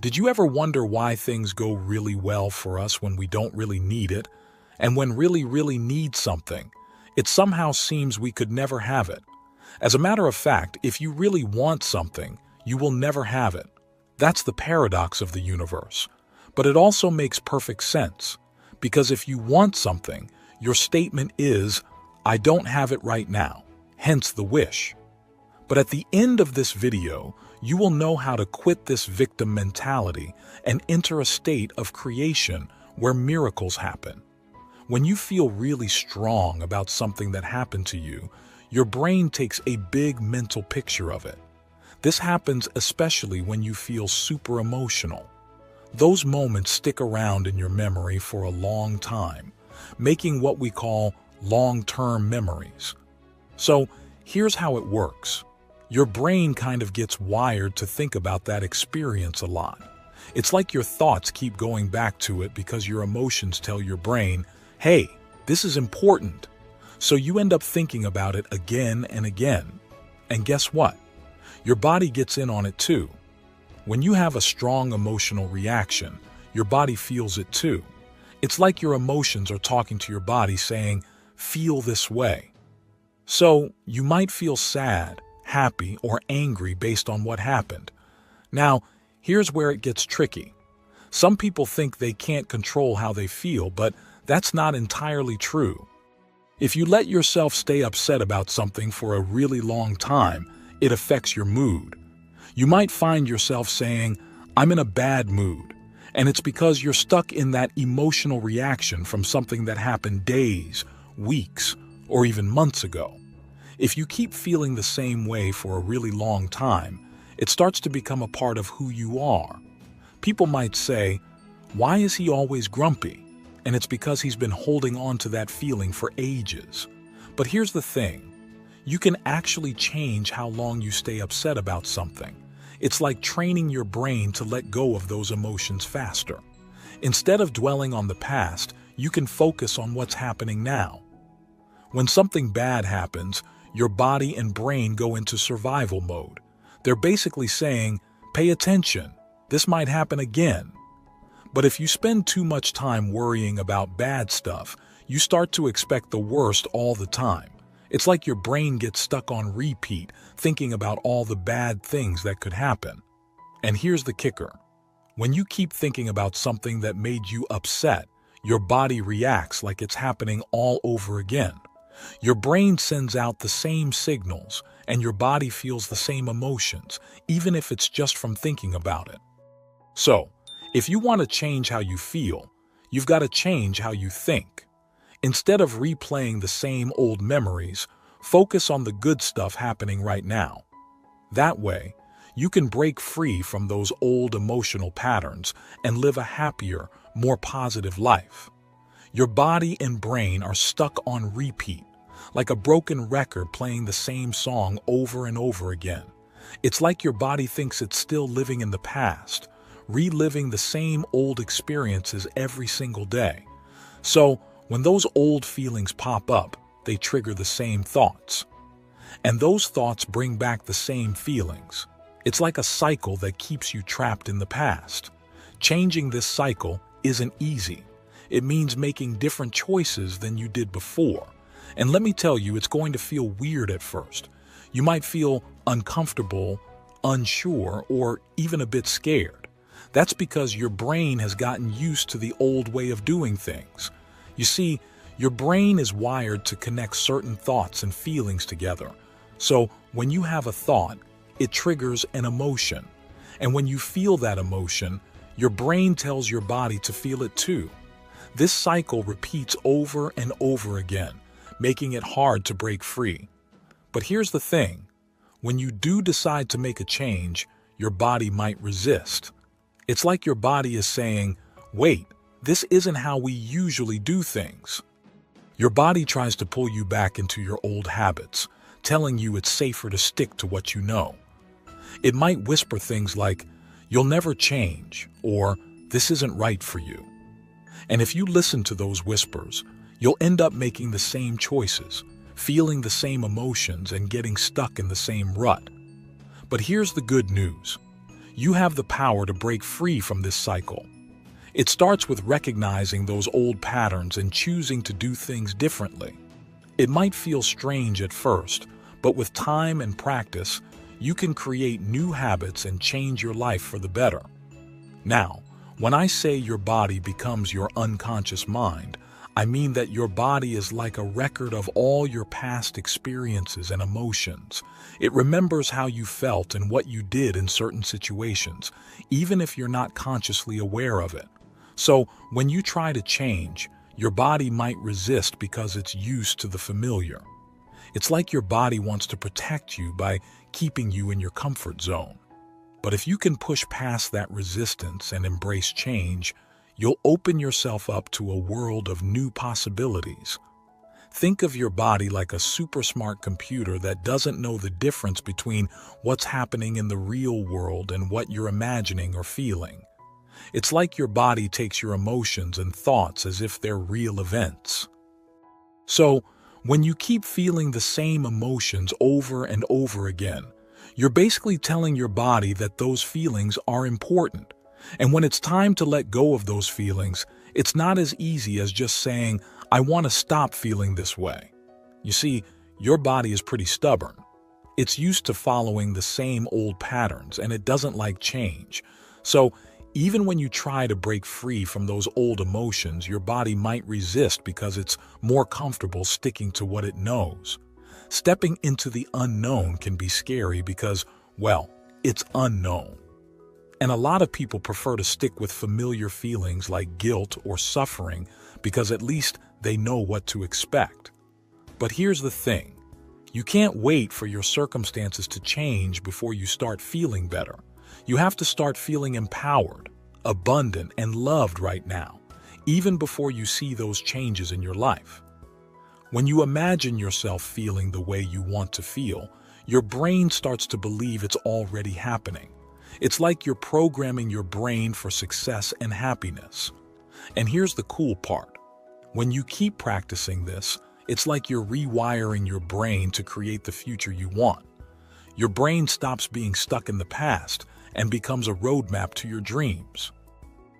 Did you ever wonder why things go really well for us when we don't really need it, and when really need something, it somehow seems we could never have it? As a matter of fact, if you really want something, you will never have it. That's the paradox of the universe. But it also makes perfect sense, because if you want something, your statement is, "I don't have it right now," hence the wish. But at the end of this video, you will know how to quit this victim mentality and enter a state of creation where miracles happen. When you feel really strong about something that happened to you, your brain takes a big mental picture of it. This happens especially when you feel super emotional. Those moments stick around in your memory for a long time, making what we call long-term memories. So here's how it works. Your brain kind of gets wired to think about that experience a lot. It's like your thoughts keep going back to it because your emotions tell your brain, "Hey, this is important." So you end up thinking about it again and again. And guess what? Your body gets in on it too. When you have a strong emotional reaction, your body feels it too. It's like your emotions are talking to your body saying, "Feel this way." So you might feel sad, happy, or angry based on what happened. Now, here's where it gets tricky. Some people think they can't control how they feel, but that's not entirely true. If you let yourself stay upset about something for a really long time, it affects your mood. You might find yourself saying, "I'm in a bad mood," and it's because you're stuck in that emotional reaction from something that happened days, weeks, or even months ago. If you keep feeling the same way for a really long time, it starts to become a part of who you are. People might say, "Why is he always grumpy?" And it's because he's been holding on to that feeling for ages. But here's the thing. You can actually change how long you stay upset about something. It's like training your brain to let go of those emotions faster. Instead of dwelling on the past, you can focus on what's happening now. When something bad happens, your body and brain go into survival mode. They're basically saying, "Pay attention, this might happen again." But if you spend too much time worrying about bad stuff, you start to expect the worst all the time. It's like your brain gets stuck on repeat, thinking about all the bad things that could happen. And here's the kicker. When you keep thinking about something that made you upset, your body reacts like it's happening all over again. Your brain sends out the same signals, and your body feels the same emotions, even if it's just from thinking about it. So, if you want to change how you feel, you've got to change how you think. Instead of replaying the same old memories, focus on the good stuff happening right now. That way, you can break free from those old emotional patterns and live a happier, more positive life. Your body and brain are stuck on repeat, like a broken record playing the same song over and over again. It's like your body thinks it's still living in the past, reliving the same old experiences every single day. So, when those old feelings pop up, they trigger the same thoughts. And those thoughts bring back the same feelings. It's like a cycle that keeps you trapped in the past. Changing this cycle isn't easy. It means making different choices than you did before. And let me tell you, it's going to feel weird at first. You might feel uncomfortable, unsure, or even a bit scared. That's because your brain has gotten used to the old way of doing things. You see, your brain is wired to connect certain thoughts and feelings together. So when you have a thought, it triggers an emotion. And when you feel that emotion, your brain tells your body to feel it too. This cycle repeats over and over again, making it hard to break free. But here's the thing. When you do decide to make a change, your body might resist. It's like your body is saying, "Wait, this isn't how we usually do things." Your body tries to pull you back into your old habits, telling you it's safer to stick to what you know. It might whisper things like, "You'll never change," or "This isn't right for you." And if you listen to those whispers, you'll end up making the same choices, feeling the same emotions, and getting stuck in the same rut. But here's the good news. You have the power to break free from this cycle. It starts with recognizing those old patterns and choosing to do things differently. It might feel strange at first, but with time and practice, you can create new habits and change your life for the better. Now, when I say your body becomes your unconscious mind, I mean that your body is like a record of all your past experiences and emotions. It remembers how you felt and what you did in certain situations, even if you're not consciously aware of it. So, when you try to change, your body might resist because it's used to the familiar. It's like your body wants to protect you by keeping you in your comfort zone. But if you can push past that resistance and embrace change, you'll open yourself up to a world of new possibilities. Think of your body like a super smart computer that doesn't know the difference between what's happening in the real world and what you're imagining or feeling. It's like your body takes your emotions and thoughts as if they're real events. So, when you keep feeling the same emotions over and over again, you're basically telling your body that those feelings are important. And when it's time to let go of those feelings, it's not as easy as just saying, I want to stop feeling this way. You see, your body is pretty stubborn. It's used to following the same old patterns, and it doesn't like change. So, even when you try to break free from those old emotions, your body might resist because it's more comfortable sticking to what it knows. Stepping into the unknown can be scary because, well, it's unknown. And a lot of people prefer to stick with familiar feelings like guilt or suffering because at least they know what to expect. But here's the thing. You can't wait for your circumstances to change before you start feeling better. You have to start feeling empowered, abundant, and loved right now, even before you see those changes in your life. When you imagine yourself feeling the way you want to feel, your brain starts to believe it's already happening. It's like you're programming your brain for success and happiness. And here's the cool part. When you keep practicing this, it's like you're rewiring your brain to create the future you want. Your brain stops being stuck in the past and becomes a roadmap to your dreams.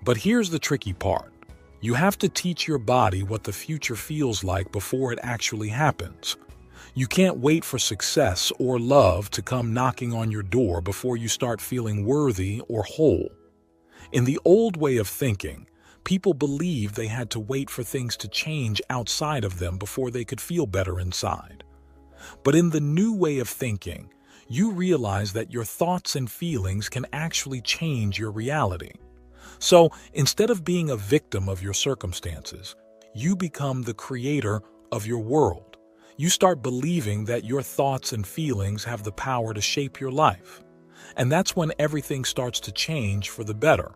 But here's the tricky part. You have to teach your body what the future feels like before it actually happens. You can't wait for success or love to come knocking on your door before you start feeling worthy or whole. In the old way of thinking, people believed they had to wait for things to change outside of them before they could feel better inside. But in the new way of thinking, you realize that your thoughts and feelings can actually change your reality. So, instead of being a victim of your circumstances, you become the creator of your world. You start believing that your thoughts and feelings have the power to shape your life. And that's when everything starts to change for the better.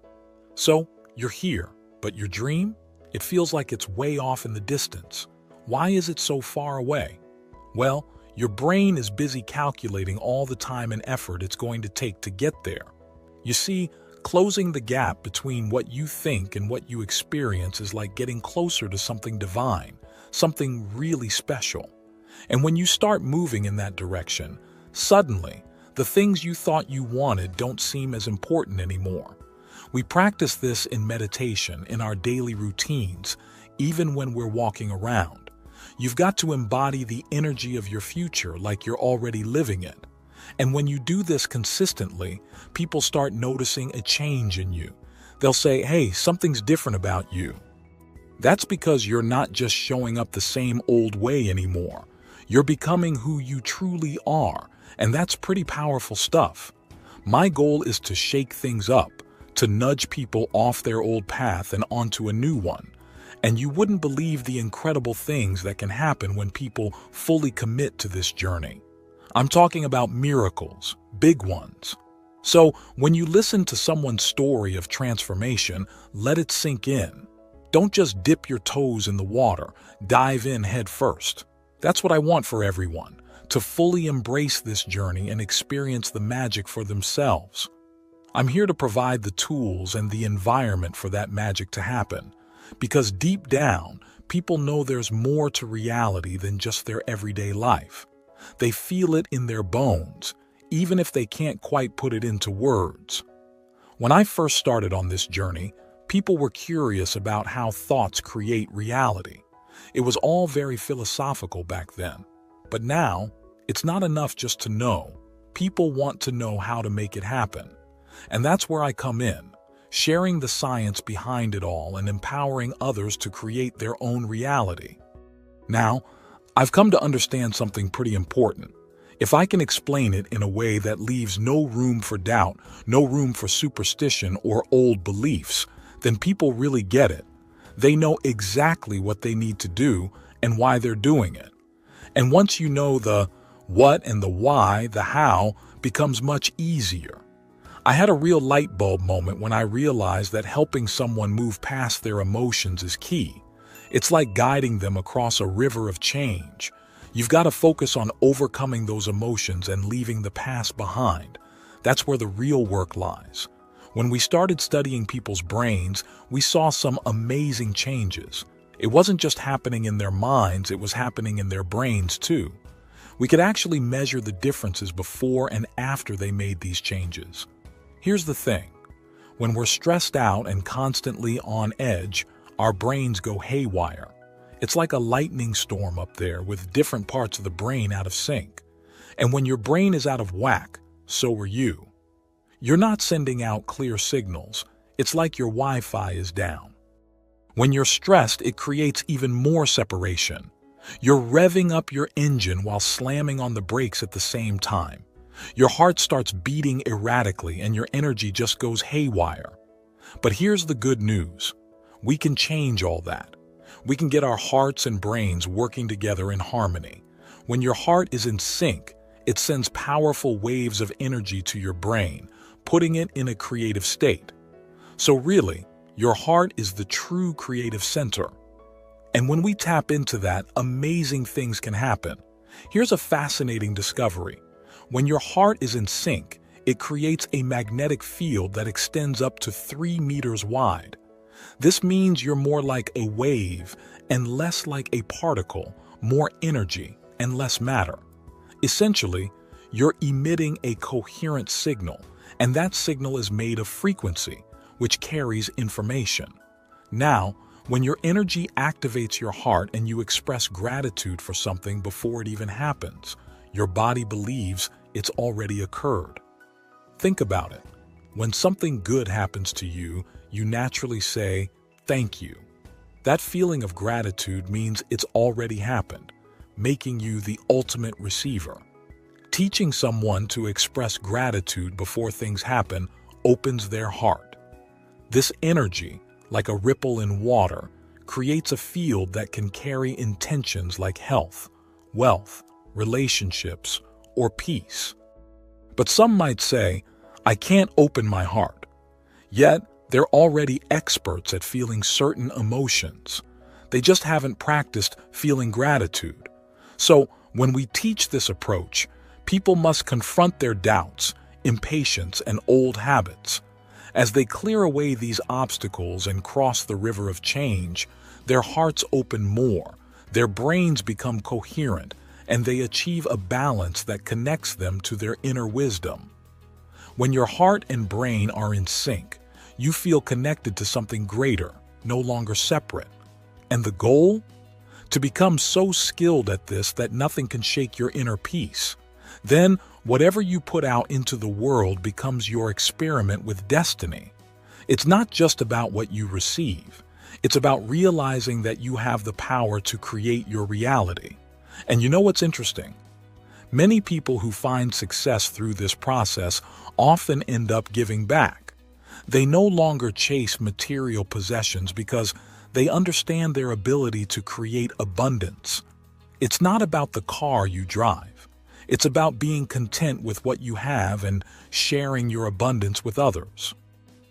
So, you're here, but your dream? It feels like it's way off in the distance. Why is it so far away? Well, your brain is busy calculating all the time and effort it's going to take to get there. You see, closing the gap between what you think and what you experience is like getting closer to something divine, something really special. And when you start moving in that direction, suddenly, the things you thought you wanted don't seem as important anymore. We practice this in meditation, in our daily routines, even when we're walking around. You've got to embody the energy of your future like you're already living it. And when you do this consistently, people start noticing a change in you. They'll say, hey, something's different about you. That's because you're not just showing up the same old way anymore. You're becoming who you truly are, and that's pretty powerful stuff. My goal is to shake things up, to nudge people off their old path and onto a new one. And you wouldn't believe the incredible things that can happen when people fully commit to this journey. I'm talking about miracles, big ones. So, when you listen to someone's story of transformation, let it sink in. Don't just dip your toes in the water, dive in head first. That's what I want for everyone, to fully embrace this journey and experience the magic for themselves. I'm here to provide the tools and the environment for that magic to happen, because deep down, people know there's more to reality than just their everyday life. They feel it in their bones, even if they can't quite put it into words. When I first started on this journey, people were curious about how thoughts create reality. It was all very philosophical back then. But now, it's not enough just to know. People want to know how to make it happen. And that's where I come in, sharing the science behind it all and empowering others to create their own reality. Now, I've come to understand something pretty important. If I can explain it in a way that leaves no room for doubt, no room for superstition or old beliefs, then people really get it. They know exactly what they need to do and why they're doing it. And once you know the what and the why, the how becomes much easier. I had a real light bulb moment when I realized that helping someone move past their emotions is key. It's like guiding them across a river of change. You've got to focus on overcoming those emotions and leaving the past behind. That's where the real work lies. When we started studying people's brains, we saw some amazing changes. It wasn't just happening in their minds, it was happening in their brains too. We could actually measure the differences before and after they made these changes. Here's the thing. When we're stressed out and constantly on edge, our brains go haywire. It's like a lightning storm up there with different parts of the brain out of sync. And when your brain is out of whack, so are you. You're not sending out clear signals. It's like your Wi-Fi is down. When you're stressed, it creates even more separation. You're revving up your engine while slamming on the brakes at the same time. Your heart starts beating erratically and your energy just goes haywire. But here's the good news. We can change all that. We can get our hearts and brains working together in harmony. When your heart is in sync, it sends powerful waves of energy to your brain, putting it in a creative state. So really, your heart is the true creative center. And when we tap into that, amazing things can happen. Here's a fascinating discovery. When your heart is in sync, it creates a magnetic field that extends up to 3 meters wide. This means you're more like a wave and less like a particle, more energy and less matter. Essentially, you're emitting a coherent signal, and that signal is made of frequency, which carries information. Now, when your energy activates your heart and you express gratitude for something before it even happens, your body believes it's already occurred. Think about it. When something good happens to you, you naturally say, "Thank you." That feeling of gratitude means it's already happened, making you the ultimate receiver. Teaching someone to express gratitude before things happen opens their heart. This energy, like a ripple in water, creates a field that can carry intentions like health, wealth, relationships, or peace. But some might say, "I can't open my heart." Yet, they're already experts at feeling certain emotions. They just haven't practiced feeling gratitude. So, when we teach this approach, people must confront their doubts, impatience, and old habits. As they clear away these obstacles and cross the river of change, their hearts open more, their brains become coherent, and they achieve a balance that connects them to their inner wisdom. When your heart and brain are in sync, you feel connected to something greater, no longer separate. And the goal? To become so skilled at this that nothing can shake your inner peace. Then, whatever you put out into the world becomes your experiment with destiny. It's not just about what you receive. It's about realizing that you have the power to create your reality. And you know what's interesting? Many people who find success through this process often end up giving back. They no longer chase material possessions because they understand their ability to create abundance. It's not about the car you drive. It's about being content with what you have and sharing your abundance with others.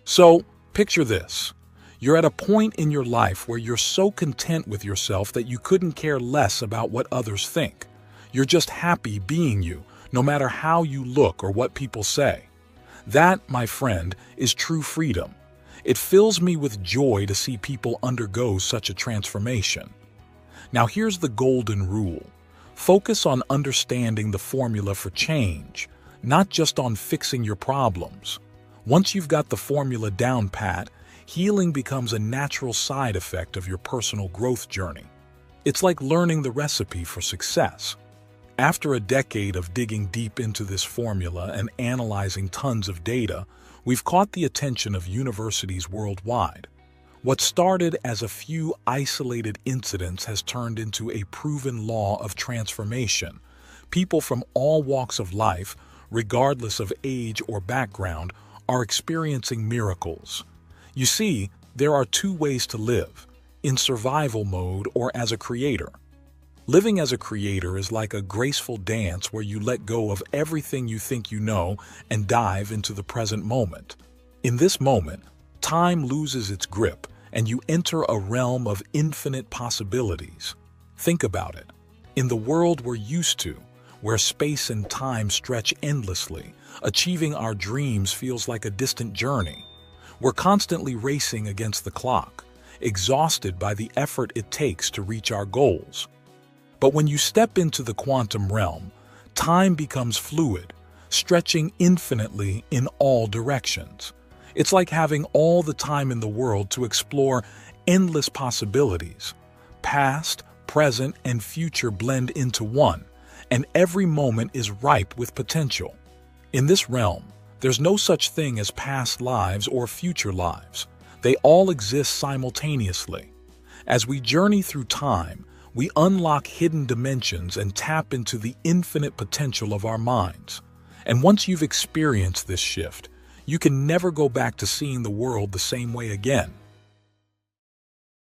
So, picture this. You're at a point in your life where you're so content with yourself that you couldn't care less about what others think. You're just happy being you, no matter how you look or what people say. That, my friend, is true freedom. It fills me with joy to see people undergo such a transformation. Now here's the golden rule. Focus on understanding the formula for change, not just on fixing your problems. Once you've got the formula down pat, healing becomes a natural side effect of your personal growth journey. It's like learning the recipe for success. After a decade of digging deep into this formula and analyzing tons of data, we've caught the attention of universities worldwide. What started as a few isolated incidents has turned into a proven law of transformation. People from all walks of life, regardless of age or background, are experiencing miracles. You see, there are two ways to live: in survival mode or as a creator. Living as a creator is like a graceful dance where you let go of everything you think you know and dive into the present moment. In this moment, time loses its grip and you enter a realm of infinite possibilities. Think about it. In the world we're used to, where space and time stretch endlessly, achieving our dreams feels like a distant journey. We're constantly racing against the clock, exhausted by the effort it takes to reach our goals. But when you step into the quantum realm, time becomes fluid, stretching infinitely in all directions. It's like having all the time in the world to explore endless possibilities. Past, present, and future blend into one, and every moment is ripe with potential. In this realm, there's no such thing as past lives or future lives. They all exist simultaneously. As we journey through time, we unlock hidden dimensions and tap into the infinite potential of our minds. And once you've experienced this shift, you can never go back to seeing the world the same way again.